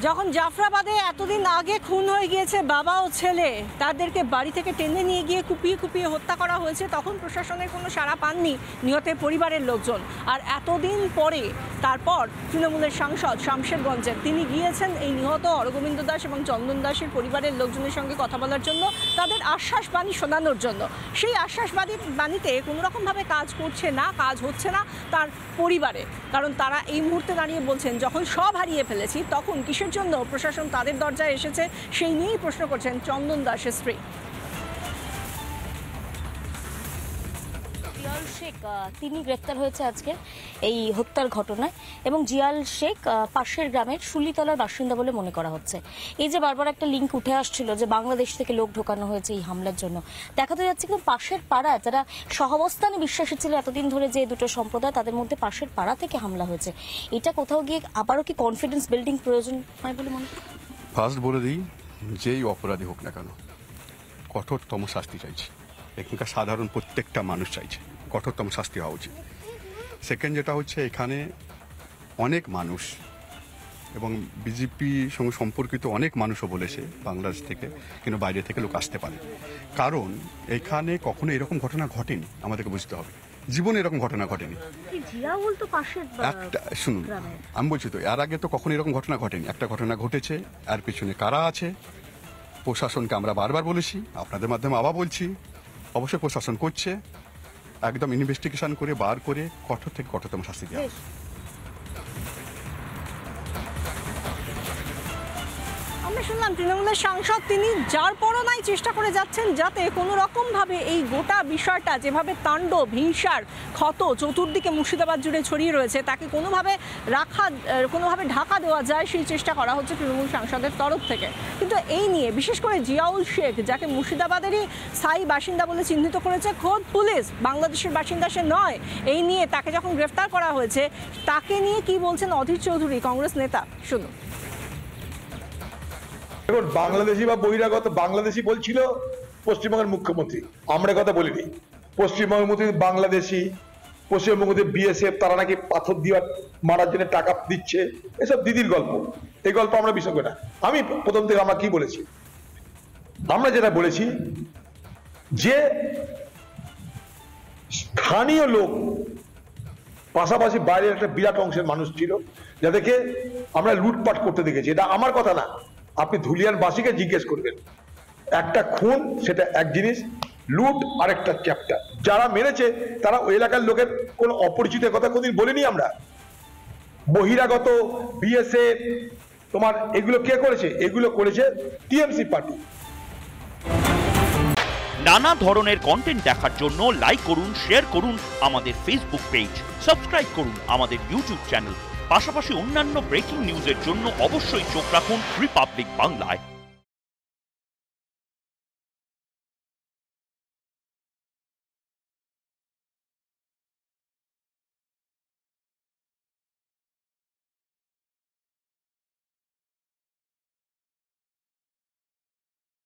যখন জাফরাবাদে এতদিন আগে খুন হয়ে গিয়েছে বাবা ও ছেলে, তাদেরকে বাড়ি থেকে টেনে নিয়ে গিয়ে কুপিয়ে কুপিয়ে হত্যা করা হয়েছে, তখন প্রশাসনের কোনো সাড়া পাননি নিহতের পরিবারের লোকজন। আর এতদিন পরে তারপর তৃণমূলের সাংসদ শামশেরগঞ্জের তিনি গিয়েছেন এই নিহত অরগোবিন্দ দাস এবং চন্দন দাসের পরিবারের লোকজনের সঙ্গে কথা বলার জন্য, তাদের আশ্বাস বাণী শোনানোর জন্য। সেই আশ্বাস বাণীতে কোনো রকমভাবে কাজ করছে না, কাজ হচ্ছে না তার পরিবারে। কারণ তারা এই মুহূর্তে দাঁড়িয়ে বলছেন, যখন সব হারিয়ে ফেলেছি তখন কিসের জন্য প্রশাসন তাদের দরজায় এসেছে, সেই নিয়েই প্রশ্ন করছেন চন্দন দাসের স্ত্রী। জিয়াল শেখ তিনি গ্রেফতার হয়েছে আজকে এই হত্যার ঘটনায়, এবং জিয়াল শেখ পাশের গ্রামের শুলিতলার বাসিন্দা বলে মনে করা হচ্ছে। এই যে বারবার একটা লিঙ্ক উঠে আসছিল যে বাংলাদেশ থেকে লোক ঢোকানো হয়েছে এই হামলার জন্য, দেখাতে যাচ্ছে কিন্তু পাশের পাড়া যারা সহাবস্থানে বিশ্বাসী ছিল এতদিন ধরে, যে দুটো সম্প্রদায় তাদের মধ্যে পাশের পাড়া থেকে হামলা হয়েছে। এটা কোথাও গিয়ে আবারও কি কনফিডেন্স বিল্ডিং প্রয়োজন হয় বলে মনে হয়? ফার্স্ট বলে দিই, যেই অপরাধী হোক না কেন কঠোরতম শাস্তি চাইছি। এখানকার সাধারণ প্রত্যেকটা মানুষ চাইছে কঠোরতম শাস্তি হওয়া উচিত। সেকেন্ড যেটা হচ্ছে, এখানে অনেক মানুষ এবং বিজেপির সঙ্গে সম্পর্কিত অনেক মানুষও বলেছে বাংলাদেশ থেকে, কিন্তু বাইরে থেকে লোক আসতে পারে। কারণ এখানে কখনো এরকম ঘটনা ঘটেনি, আমাদেরকে বুঝতে হবে। জীবনে এরকম ঘটনা ঘটেনি। একটা শুনুন, আমি বলছি তো, এর আগে তো কখনো এরকম ঘটনা ঘটেনি। একটা ঘটনা ঘটেছে, এর পিছনে কারা আছে প্রশাসনকে আমরা বারবার বলেছি, আপনাদের মাধ্যমে আবার বলছি, অবশ্যই প্রশাসন করছে। একদম ইনভেস্টিগেশন করে বার করে কঠোর থেকে কঠোরতম শাস্তি দেওয়া। আমরা শুনলাম তৃণমূলের সাংসদ তিনি যার পরনাই চেষ্টা করে যাচ্ছেন যাতে কোনো রকমভাবে এই গোটা বিষয়টা, যেভাবে তাণ্ডব হিংসার ক্ষত চতুর্দিকে মুর্শিদাবাদ জুড়ে ছড়িয়ে রয়েছে, তাকে কোনোভাবে ঢাকা দেওয়া যায়, সেই চেষ্টা করা হচ্ছে তৃণমূল সাংসদের তরফ থেকে। কিন্তু এই নিয়ে বিশেষ করে জিয়াউল শেখ, যাকে মুর্শিদাবাদেরই স্থায়ী বাসিন্দা বলে চিহ্নিত করেছে খোদ পুলিশ, বাংলাদেশের বাসিন্দা সে নয়, এই নিয়ে তাকে যখন গ্রেফতার করা হয়েছে, তাকে নিয়ে কি বলছেন অধীর চৌধুরী, কংগ্রেস নেতা, শুনুন। দেখুন, বাংলাদেশি বা বহিরাগত বাংলাদেশি বলছিল পশ্চিমবঙ্গের মুখ্যমন্ত্রী, আমরা কথা বলিনি। পশ্চিমবঙ্গের মুখ্যমন্ত্রী বাংলাদেশি, পশ্চিমবঙ্গের বিএসএফ তারা নাকি পাথর দিয়ে মারার জন্য টাকা দিচ্ছে, এসব দিদির গল্প। এই গল্প আমরা বিশ্বাস করি না। আমি প্রথম থেকে আমরা কি বলেছি, আমরা যেটা বলেছি যে স্থানীয় লোক পাশাপাশি বাইরের একটা বিরাট অংশের মানুষ ছিল যাদেরকে আমরা লুটপাট করতে দেখেছি। এটা আমার কথা না, আপনি ধুলিয়ানবাসীকে জিজ্ঞেস করবেন। একটা খুন সেটা এক জিনিস, লুট আরেকটা চ্যাপ্টার। যারা মেরেছে তারা ওই এলাকার লোকের কোন অপরিচিতের কথা কোনদিন বলিনি আমরা। বহিরাগত বিএসএফ তোমার এগুলো কে করেছে? এগুলো করেছে টিএমসি পার্টি। নানা ধরনের কন্টেন্ট দেখার জন্য লাইক করুন, শেয়ার করুন আমাদের ফেসবুক পেজ, সাবস্ক্রাইব করুন আমাদের ইউটিউব চ্যানেল। পাশাপাশি অন্যান্য ব্রেকিং নিউজের জন্য অবশ্যই চোখ রাখুন রিপাবলিক বাংলায়।